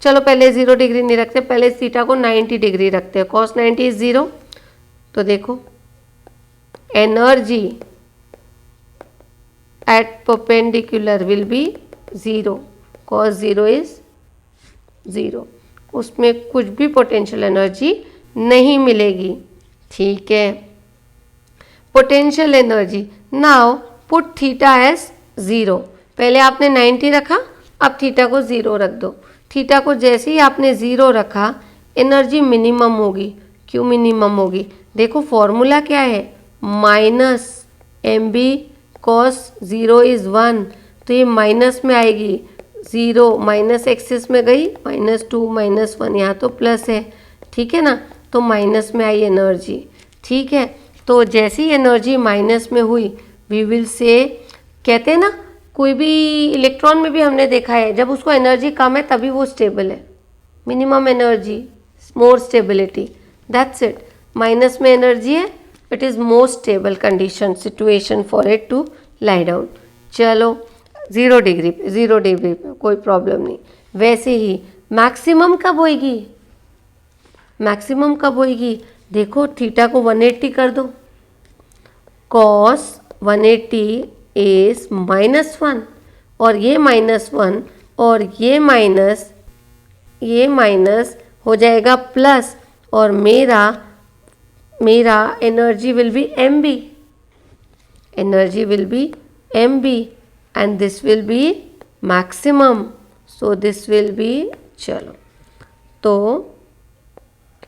चलो पहले 0 डिग्री नहीं रखते, पहले थीटा को 90 डिग्री रखते हैं, कॉस 90 इज 0। तो देखो energy at perpendicular will be 0, cos 0 is 0, उसमें कुछ भी पोटेंशियल एनर्जी नहीं मिलेगी, ठीक है। Potential energy, now put theta as 0, पहले आपने 90 रखा, अब थीटा को 0 रख दो। थीटा को जैसे ही आपने 0 रखा, एनर्जी मिनिमम होगी। क्यों मिनिमम होगी, देखो फॉर्मूला क्या है, minus M B cos 0 is 1, तो ये माइनस में आएगी, 0 माइनस एक्सिस में गई, -2 -1, यहाँ तो प्लस है, ठीक है ना, तो माइनस में आई एनर्जी, ठीक है। तो जैसी एनर्जी माइनस में हुई, वी विल से, कहते हैं ना कोई भी इलेक्ट्रॉन में भी हमने देखा है, जब उसको एनर्जी कम है तभी वो स्टेबल है, minimum energy more stability, that's it. Minus में एनर्जी है, it is more stable condition situation for it to lie down. चलो 0 डिग्री पे कोई प्रॉब्लम नहीं। वैसे ही मैक्सिमम कब होएगी, मैक्सिमम कब होएगी, देखो थीटा को 180 कर दो, कॉस 180 इज -1, और ये -1 और ये माइनस हो जाएगा प्लस, और मेरा energy will be M B, energy will be M B, and this will be maximum, so this will be, चलो तो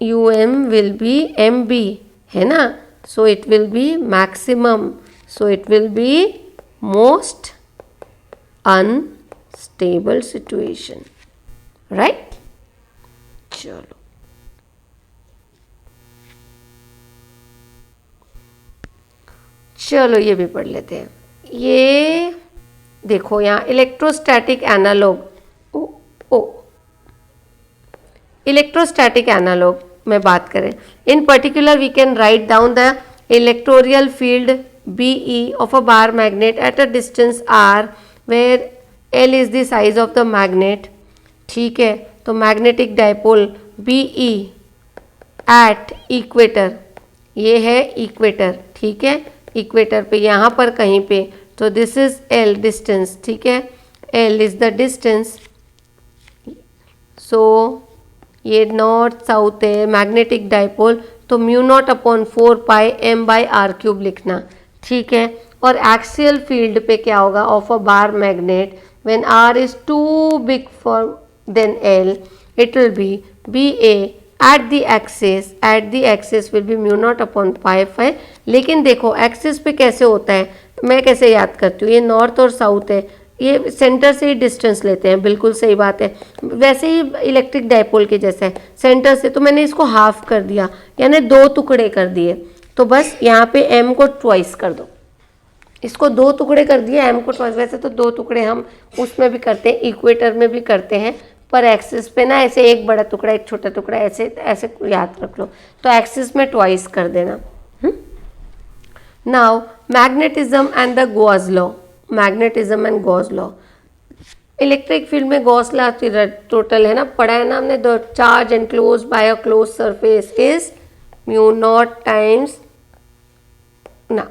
U M will be M B, है ना, so it will be maximum, so it will be most unstable situation, right? चलो चलो ये भी पढ़ लेते हैं। ये देखो यहाँ इलेक्ट्रोस्टैटिक एनालॉग, इलेक्ट्रोस्टैटिक एनालॉग में बात करें, in particular we can write down the equatorial field BE of a bar magnet at a distance R where L is the size of the magnet, ठीक है। तो magnetic dipole BE at equator, ये है equator, ठीक है, equator पे यहाँ पर कहीं पे, तो दिस इज L डिस्टेंस, ठीक है, L इज द डिस्टेंस, सो ये नॉर्थ साउथ है, मैग्नेटिक डाइपोल, तो μ0/4πm/r³ लिखना, ठीक है। और एक्सियल फील्ड पे क्या होगा, of a bar magnet when r is too big for than L, it will be BA at the axis will be μ0/5, लेकिन देखो एक्सिस पे कैसे होता है, मैं कैसे याद करती हूँ, ये नॉर्थ और साउथ है, ये सेंटर से ही डिस्टेंस लेते हैं, बिल्कुल सही बात है, वैसे ही इलेक्ट्रिक डाइपोल के जैसा है, सेंटर से, तो मैंने इसको हाफ कर दिया, यानी 2 टुकड़े कर दिए, तो बस यहाँ पे m को ट्वाइस कर दो, इसको 2 टुकड़े कर दिए, m को ट्वाइस, वैसे तो 2 टुकड़े हम उसमें भी करते हैं, इक्वेटर में भी करते हैं, पर एक्सिस पे ना ऐसे एक बड़ा टुकड़ा एक छोटा टुकड़ा ऐसे ऐसे याद रख लो, तो एक्सिस में ट्वाइस कर देना। Now magnetism and the Gauss law, magnetism and Gauss law, electric field में गॉस लॉ टोटल है ना, पढ़ा है ना हमने, the charge enclosed by a close surface is μ0 times ना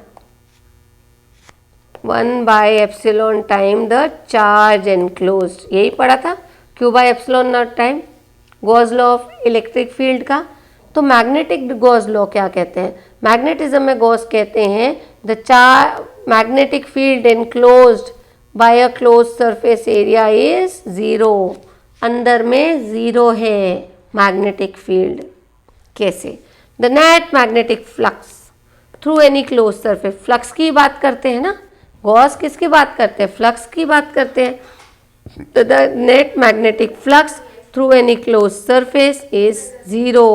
1/ε टाइम द चार्ज एनक्लोज्ड, यही पढ़ा था, Q/ε not time, Gauss law of electric field का। तो मैग्नेटिक गॉस लॉ क्या कहते हैं? मैग्नेटिज्म में गॉस कहते हैं द चार magnetic field enclosed by a close surface area is zero. अंदर में जीरो है मैग्नेटिक फील्ड। कैसे? The net magnetic flux through any close surface, flux की बात करते हैं ना, गॉस किसकी बात करते हैं? फ्लक्स की बात करते हैं। तो the net magnetic flux through any close surface is zero.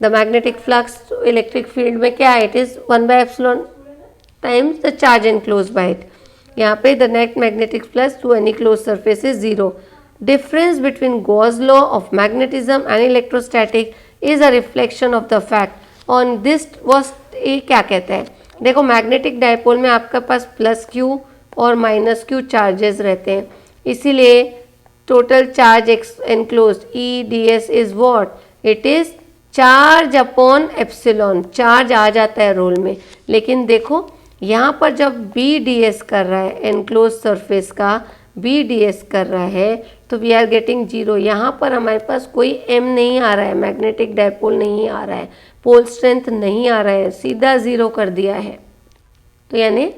The magnetic flux electric field में क्या है? It is 1/ε times the charge enclose by it. यहाँ पे the net magnetic flux through any close surface is zero. Difference between Gauss law of magnetism and electrostatic is a reflection of the fact on this was. ये क्या कहता है? देखो, magnetic dipole में आपके पास plus Q और minus Q charges रहते हैं, इसीलिए total charge enclose E D S is what? It is charge upon epsilon. Charge आ जाता है रोल में, लेकिन देखो यहाँ पर जब बी डी एस कर रहा है, एनक्लोज सरफेस का बी डी एस कर रहा है, तो वी आर गेटिंग जीरो। यहाँ पर हमारे पास कोई एम नहीं आ रहा है, मैग्नेटिक डायपोल नहीं आ रहा है, पोल स्ट्रेंथ नहीं आ रहा है, सीधा जीरो कर दिया है। तो यानी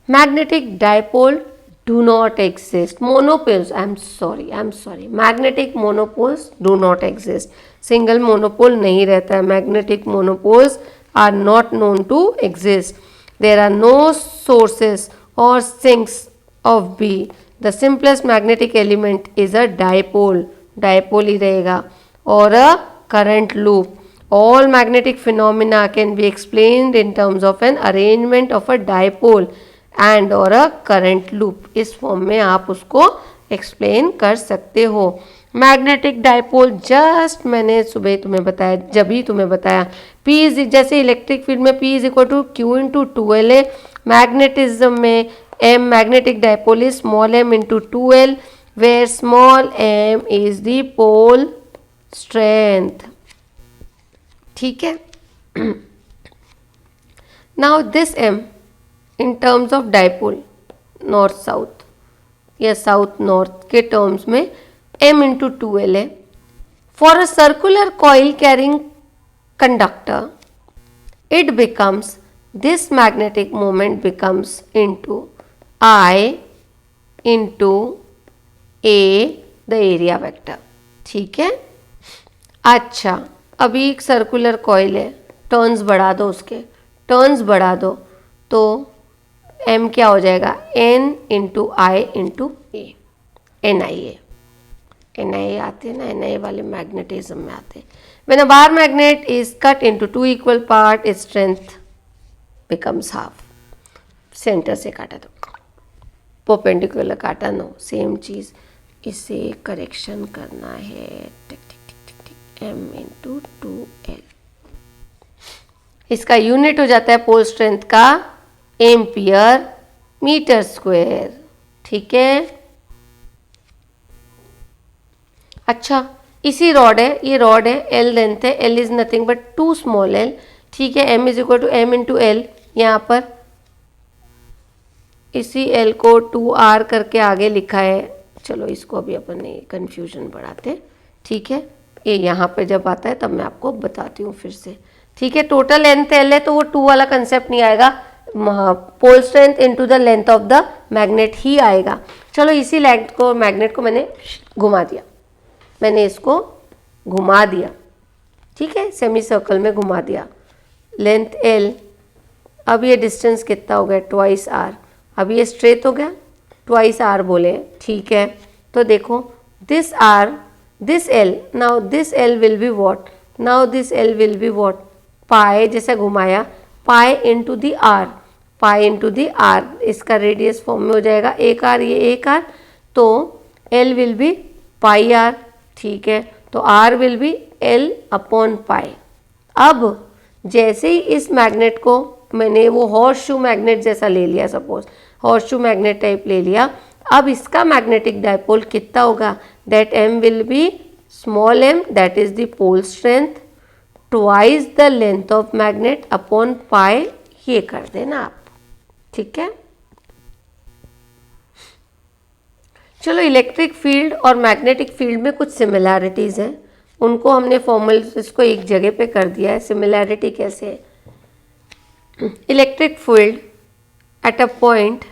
magnetic dipole do not exist. Monopoles, I am sorry, magnetic monopoles do not exist. Single monopole नहीं रहता है। Magnetic monopoles are not known to exist. There are no sources और sinks of B. The simplest magnetic element is a dipole, dipole ही रहेगा, और a current loop. All magnetic phenomena can be explained in terms of an arrangement of a dipole and or a current loop. इस form में आप उसको explain कर सकते हो। मैग्नेटिक डायपोल जस्ट मैंने सुबह तुम्हें बताया, जब ही तुम्हें बताया, P इज जैसे इलेक्ट्रिक फील्ड में P is equal to Q into 2L है, मैग्नेटिज्म में M magnetic dipole is small m into 2L, where small m is the pole strength. ठीक है। Now this m in terms of dipole north south या south north के terms में m into 2L है। For a circular coil carrying conductor it becomes, this magnetic moment becomes into I into a the area vector. ठीक है। अच्छा, अभी एक circular coil है, टर्न्स बढ़ा दो, उसके टर्न्स बढ़ा दो, तो m क्या हो जाएगा? n इंटू आई इंटू ए, एन आई आते हैं ना, एन आई वाले मैग्नेटिज्म में आते हैं। When a bar magnet is cut into 2 equal part, its strength becomes half. Centre से काटा तो परपेंडिकुलर काटा, नो सेम चीज़, इसे करेक्शन करना है। m इंटू 2L, इसका यूनिट हो जाता है पोल स्ट्रेंथ का एम्पियर मीटर स्क्वायर। ठीक है। अच्छा, इसी रॉड है, ये रॉड है, L लेंथ है, L is nothing but 2 small l। ठीक है। m is equal to m into L, यहाँ पर इसी L को 2R करके आगे लिखा है। चलो इसको अभी अपन कंफ्यूजन बढ़ाते। ठीक है। ये यहाँ पे जब आता है तब मैं आपको बताती हूँ फिर से। ठीक है। टोटल लेंथ L है तो वो 2 वाला कंसेप्ट नहीं आएगा, pole strength into the length of the magnet ही आएगा। चलो इसी लेंथ को, मैग्नेट को मैंने घुमा दिया, मैंने इसको घुमा दिया। ठीक है, सेमी सर्कल में घुमा दिया, लेंथ L। अब ये डिस्टेंस कितना हो गया? 2r। अब ये स्ट्रेट हो गया, 2r बोले। ठीक है। तो देखो this r, this L, now this L will be what? Now this L will be what? Pi, जैसे घुमाया, pi into the R, pi into the R, इसका रेडियस फॉर्म में हो जाएगा 1r, ये 1r, तो L will be pi R. ठीक है। तो R will be L upon pi. अब जैसे ही इस मैग्नेट को मैंने वो हॉर्स शू मैग्नेट जैसा ले लिया, suppose horseshoe magnet type ले लिया, अब इसका मैग्नेटिक डायपोल कितना होगा? That m will be small m, that is the pole strength, twice the length of magnet upon pi. ये कर देना आप। ठीक है। चलो, इलेक्ट्रिक फील्ड और मैग्नेटिक फील्ड में कुछ सिमिलैरिटीज हैं, उनको हमने फॉर्मूले को एक जगह पे कर दिया है। सिमिलैरिटी कैसे है, electric field at a point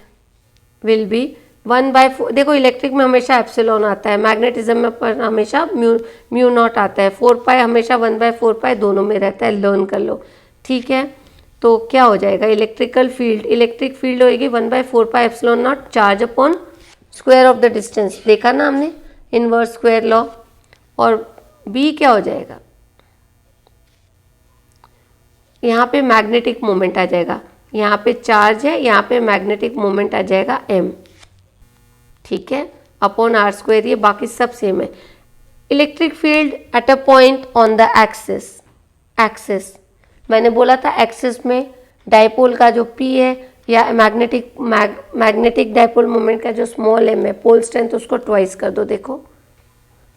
will be 1/4। देखो इलेक्ट्रिक में हमेशा एप्सिलॉन आता है, मैग्नेटिज्म में पर हमेशा म्यू नॉट आता है, 4 पाई हमेशा 1/4 पाई दोनों में रहता है, लर्न कर लो। ठीक है, तो क्या हो जाएगा, इलेक्ट्रिक फील्ड होएगी 1/4 pi epsilon not charge upon square of the distance, देखा ना हमने इनवर्स स्क्वायर लॉ। और बी क्या हो जाएगा, यहाँ पे मैग्नेटिक मोमेंट आ जाएगा, यहाँ पे चार्ज है, यहाँ पे मैग्नेटिक मोमेंट आ जाएगा m। ठीक है, अपॉन आर स्क्वायर, ये बाकी सब सेम है। Electric field at a point on the axis मैंने बोला था एक्सिस में डाइपोल का जो p है या मैग्नेटिक डाइपोल मोमेंट का जो स्मॉल m है, पोल स्ट्रेंथ उसको ट्वाइस कर दो। देखो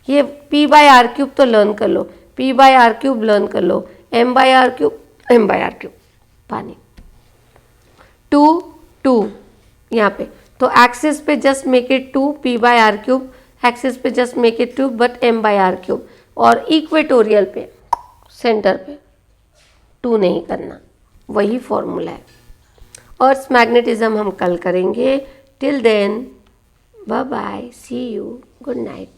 ये p/r³ तो लर्न कर लो, p/r³ लर्न कर लो, m/r³ पानी 2 2 यहाँ पे, तो एक्सिस पे just make it 2 p/r³, axis पे just make it 2 but m/r³, और इक्वेटोरियल पे सेंटर पे 2 नहीं करना, वही फॉर्मूला है। अर्थ मैग्नेटिज्म हम कल करेंगे। Till then bye bye, see you, good night.